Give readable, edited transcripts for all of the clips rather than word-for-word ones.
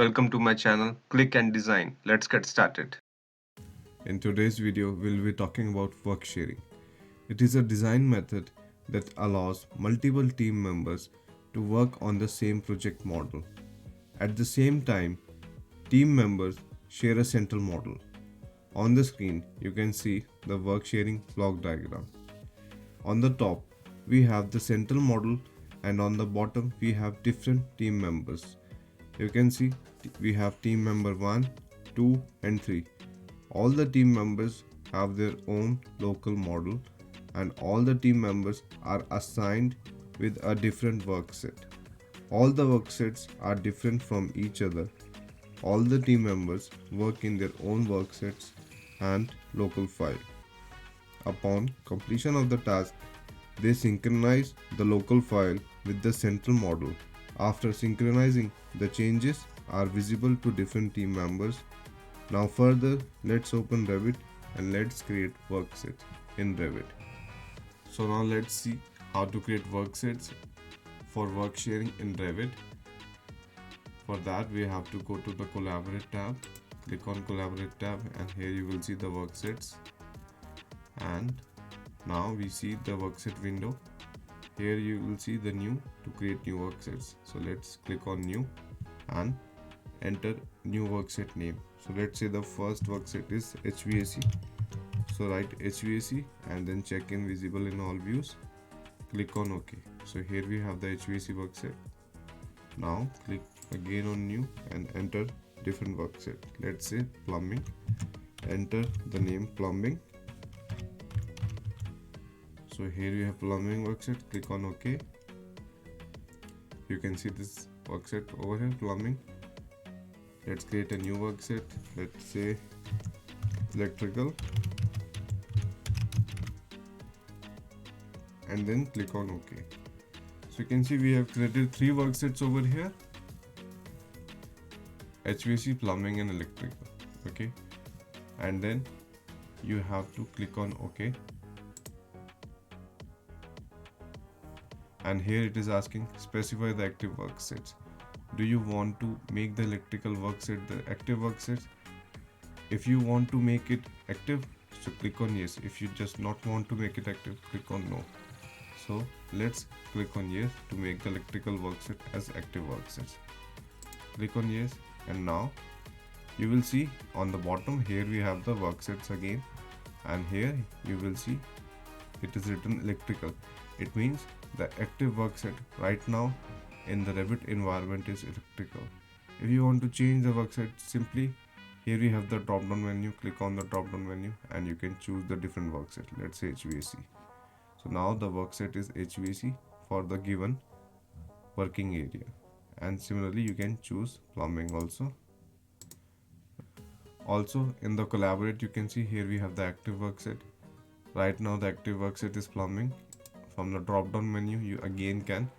welcome to my channel Click and Design. Let's get started. In today's video, we'll be talking about work sharing. It is a design method that allows multiple team members to work on the same project model. At the same time, team members share a central model. On the screen, you can see the work sharing block diagram. On the top, we have the central model, and on the bottom, we have different team members. You can see we have team member 1, 2, and 3. All the team members have their own local model, and all the team members are assigned with a different work set. All the work sets are different from each other. All the team members work in their own work sets and local file. Upon completion of the task, they synchronize the local file with the central model. After synchronizing, the changes are visible to different team members. Now further, let's open Revit and let's create work sets in Revit. So now let's see how to create work sets for work sharing in Revit. For that, we have to go to the Collaborate tab, click on Collaborate tab, and here you will see the work sets. And now we see the work set window. Here you will see the new to create new work sets. So let's click on new and enter new workset name. So let's say the first workset is HVAC. So write HVAC and then check in visible in all views. Click on OK. So here we have the HVAC workset. Now click again on new and enter different workset. Let's say plumbing. Enter the name plumbing. So here we have plumbing workset. Click on OK. You can see this workset over here, plumbing. Let's create a new workset. Let's say electrical, and then click on OK. So you can see we have created 3 worksets over here: HVAC, plumbing, and electrical. Okay, and then you have to click on OK. And here it is asking specify the active worksets. Do you want to make the electrical workset the active workset? If you want to make it active, so click on yes. If you just not want to make it active, click on no. So let's click on yes to make the electrical workset as active worksets. Click on yes, and now you will see on the bottom here we have the worksets again, and here you will see it is written electrical. It means the active workset right now in the Revit environment is electrical. If you want to change the workset, simply here we have the drop down menu. Click on the drop down menu and you can choose the different workset. Let's say HVAC. So now the workset is HVAC for the given working area, and similarly you can choose plumbing also. Also in the collaborate you can see here we have the active workset. Right now the active workset is plumbing. From the drop down menu you again can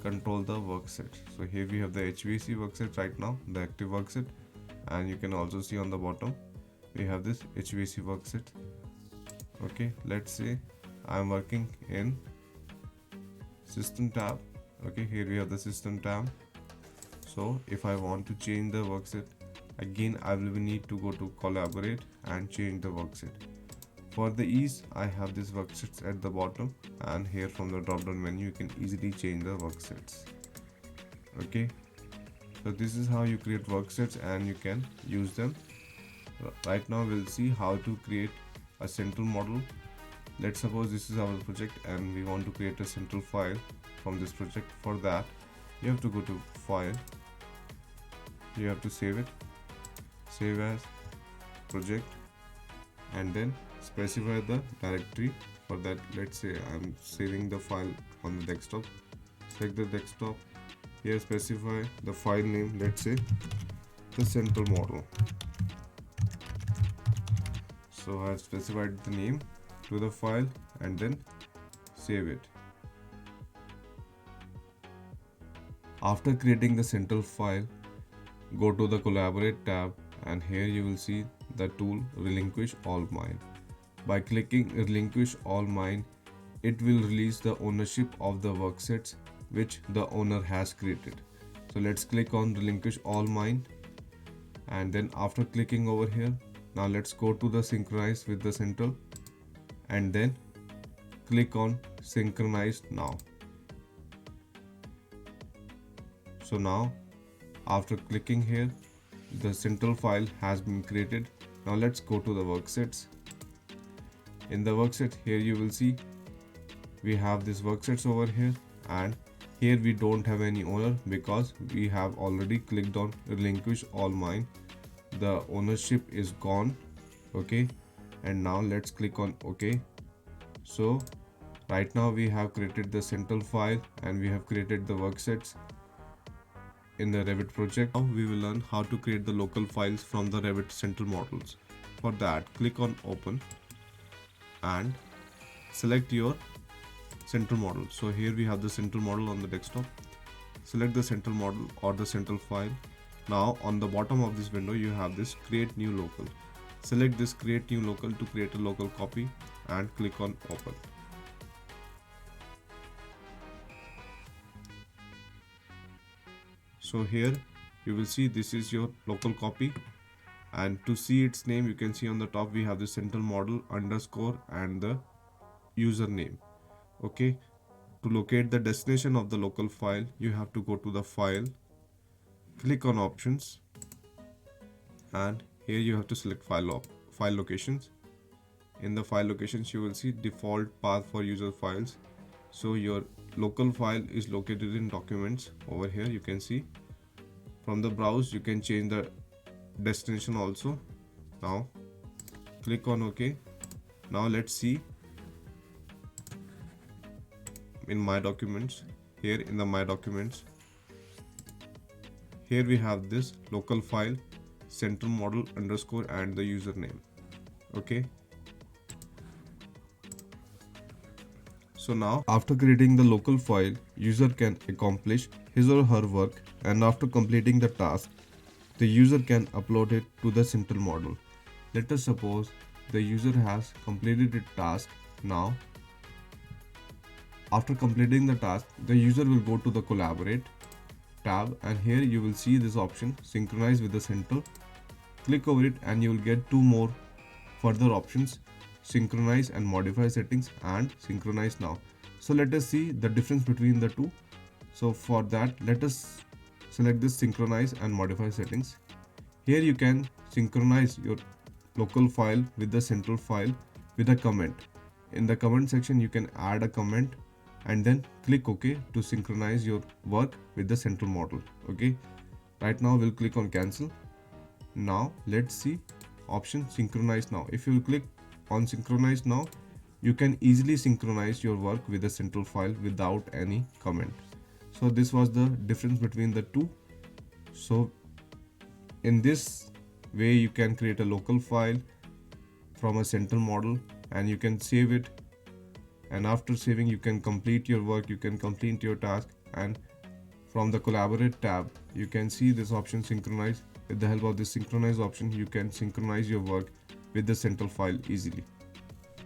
control the workset. So here we have the HVAC workset right now, the active workset, and you can also see on the bottom we have this HVAC workset. Okay, let's say I'm working in system tab. Okay, here we have the system tab. So if I want to change the workset, again I will need to go to collaborate and change the workset. For the ease, I have these worksets at the bottom, and here from the drop down menu you can easily change the worksets. Okay, so this is how you create worksets and you can use them. Right now we'll see how to create a central model. Let's suppose this is our project and we want to create a central file from this project. For that you have to go to file, you have to save it, save as project, and then specify the directory. For that, let's say I'm saving the file on the desktop. Select the desktop. Here specify the file name, let's say the central model. So I have specified the name to the file and then save it. After creating the central file, go to the collaborate tab, and here you will see the tool relinquish all mine. By clicking relinquish all mine, it will release the ownership of the worksets which the owner has created. So let's click on relinquish all mine, and then after clicking over here, now let's go to the synchronize with the central, and then click on synchronize now. So now after clicking here, the central file has been created. Now let's go to the worksets. In the workset, here you will see we have this worksets over here, and here we don't have any owner because we have already clicked on relinquish all mine. The ownership is gone. Okay, and now let's click on OK. So right now we have created the central file and we have created the worksets in the Revit project. Now we will learn how to create the local files from the Revit central models. For that, click on open and select your central model. So here we have the central model on the desktop. Select the central model or the central file. Now on the bottom of this window you have this create new local. Select this create new local to create a local copy and click on open. So here you will see this is your local copy, and to see its name you can see on the top we have the central model underscore and the username. Okay, to locate the destination of the local file you have to go to the file, click on options, and here you have to select file locations. In the file locations you will see default path for user files. So your local file is located in documents. Over here you can see from the browse you can change the destination also. Now click on OK. Now let's see in my documents. Here in the my documents, here we have this local file central model underscore and the username. Okay, so now after creating the local file, user can accomplish his or her work, and after completing the task the user can upload it to the central model. Let us suppose the user has completed the task. Now after completing the task, the user will go to the collaborate tab, and here you will see this option synchronize with the central. Click over it and you will get two more further options, synchronize and modify settings and synchronize now. So let us see the difference between the two. So for that, let us select this synchronize and modify settings. Here you can synchronize your local file with the central file with a comment. In the comment section you can add a comment and then click OK to synchronize your work with the central model. Okay, right now we'll click on cancel. Now let's see option synchronize now. If you click on synchronize now, you can easily synchronize your work with the central file without any comment. So this was the difference between the two. So in this way you can create a local file from a central model and you can save it, and after saving you can complete your work, you can complete your task, and from the collaborate tab you can see this option synchronize. With the help of this synchronize option you can synchronize your work with the central file easily.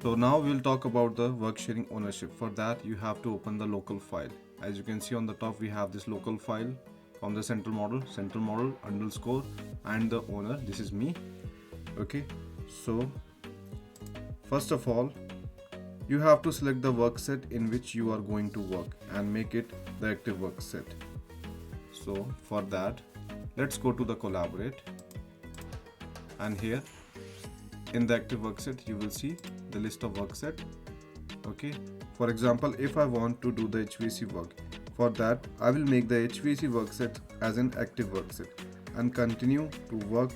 So now we'll talk about the work sharing ownership. For that you have to open the local file. As you can see on the top we have this local file from the central model underscore and the owner, this is me. Okay, so first of all you have to select the work set in which you are going to work and make it the active work set. So for that, let's go to the collaborate, and here in the active work set you will see the list of work set. Okay, for example, if I want to do the HVAC work, for that I will make the HVAC work set as an active work set and continue to work.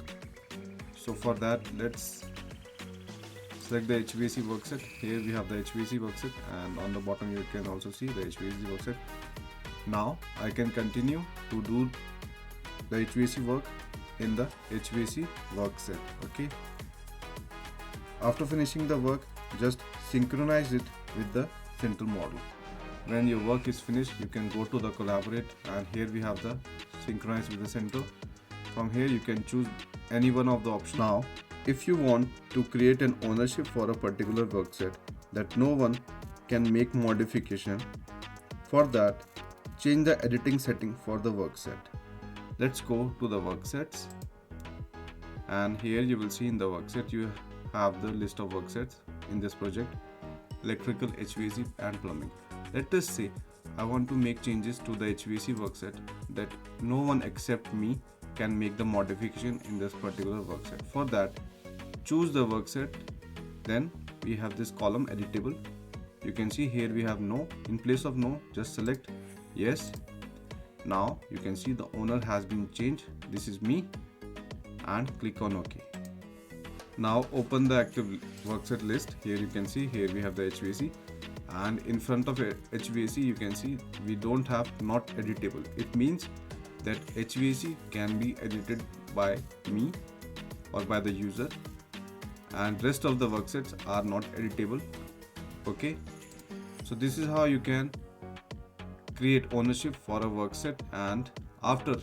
So for that, let's select the HVAC work set. Here we have the HVAC work set, and on the bottom you can also see the HVAC work set. Now I can continue to do the HVAC work in the HVAC work set. Okay, after finishing the work, just synchronize it with the central model. When your work is finished, you can go to the collaborate, and here we have the synchronize with the center. From here you can choose any one of the options. Now if you want to create an ownership for a particular work set that no one can make modification, for that change the editing setting for the work set. Let's go to the work sets, and here you will see in the work set you have the list of work sets in this project: electrical, HVAC and plumbing. Let us say I want to make changes to the HVAC workset that no one except me can make the modification in this particular workset. For that, choose the workset, then we have this column editable. You can see here we have no. In place of no, just select yes. Now you can see the owner has been changed. This is me, and click on OK. Now open the active workset list. Here you can see here we have the HVAC, and in front of HVAC you can see we don't have not editable. It means that HVAC can be edited by me or by the user, and rest of the worksets are not editable. Okay, so this is how you can create ownership for a workset, and after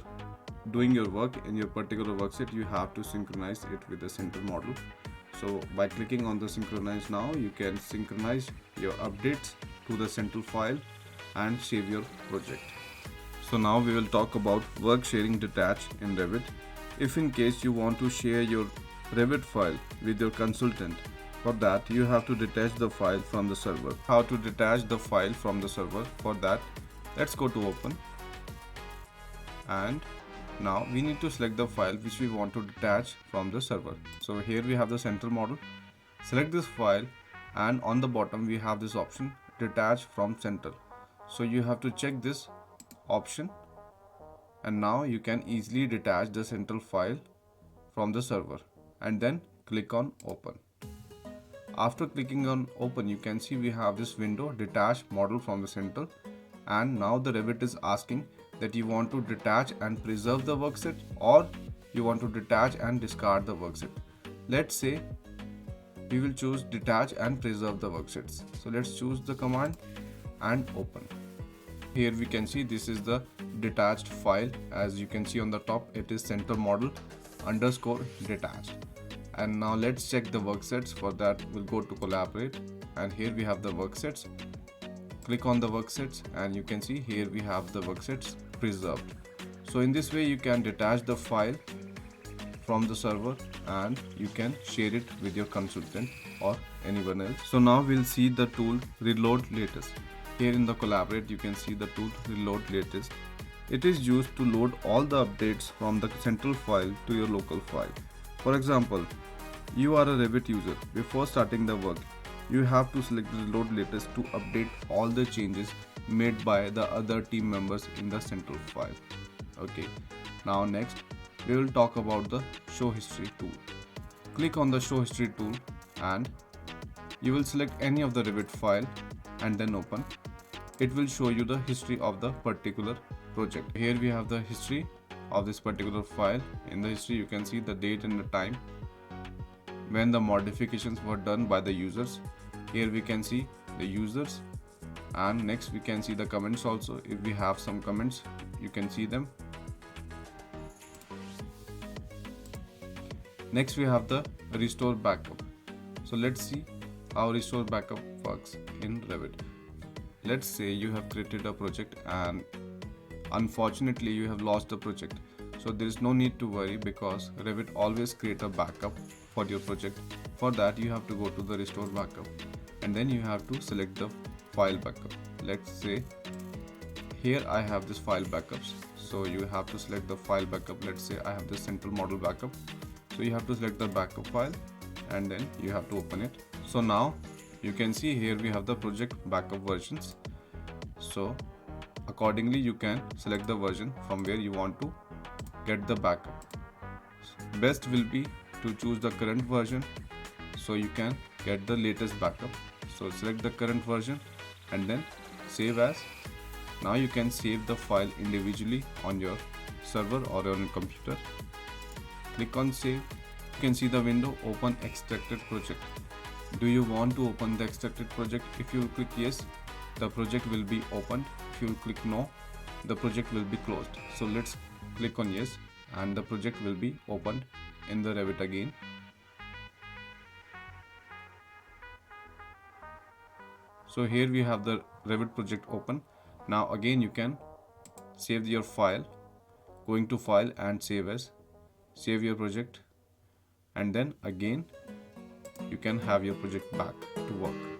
doing your work in your particular workset you have to synchronize it with the central model. So by clicking on the synchronize now, you can synchronize your updates to the central file and save your project. So now we will talk about work sharing detach in Revit. If in case you want to share your Revit file with your consultant, for that you have to detach the file from the server. How to detach the file from the server? For that, let's go to open, and now we need to select the file which we want to detach from the server. So here we have the central model. Select this file, and on the bottom we have this option detach from central. So you have to check this option, and now you can easily detach the central file from the server, and then click on open. After clicking on open, you can see we have this window detach model from the central, and now the Revit is asking that you want to detach and preserve the workset, or you want to detach and discard the workset. Let's say we will choose detach and preserve the worksets. So let's choose the command and open. Here we can see this is the detached file. As you can see on the top, it is central model underscore detached. And now let's check the worksets. For that, we'll go to collaborate, and here we have the worksets. Click on the worksets, and you can see here we have the worksets preserved. So in this way you can detach the file from the server, and you can share it with your consultant or anyone else. So now we'll see the tool reload latest. Here in the collaborate you can see the tool reload latest. It is used to load all the updates from the central file to your local file. For example, you are a Revit user. Before starting the work, you have to select the reload latest to update all the changes made by the other team members in the central file. Okay, now next we will talk about the show history tool. Click on the show history tool, and you will select any of the Revit file and then open. It will show you the history of the particular project. Here we have the history of this particular file. In the history you can see the date and the time when the modifications were done by the users. Here we can see the users, and next we can see the comments also. If we have some comments, you can see them. Next we have the restore backup. So let's see how restore backup works in Revit. Let's say you have created a project and unfortunately you have lost the project. So there is no need to worry, because Revit always create a backup for your project. For that you have to go to the restore backup, and then you have to select the file backup. Let's say here I have this file backups, so you have to select the file backup. Let's say I have the central model backup, so you have to select the backup file, and then you have to open it. So now you can see here we have the project backup versions. So accordingly you can select the version from where you want to get the backup. Best will be to choose the current version, so you can get the latest backup. So select the current version and then save as. Now you can save the file individually on your server or on your computer. Click on save. You can see the window open extracted project. Do you want to open the extracted project? If you click yes, the project will be opened. If you click no, the project will be closed. So let's click on yes, and the project will be opened in the Revit again. So here we have the Revit project open. Now again you can save your file, going to file and save as, save your project, and then again you can have your project back to work.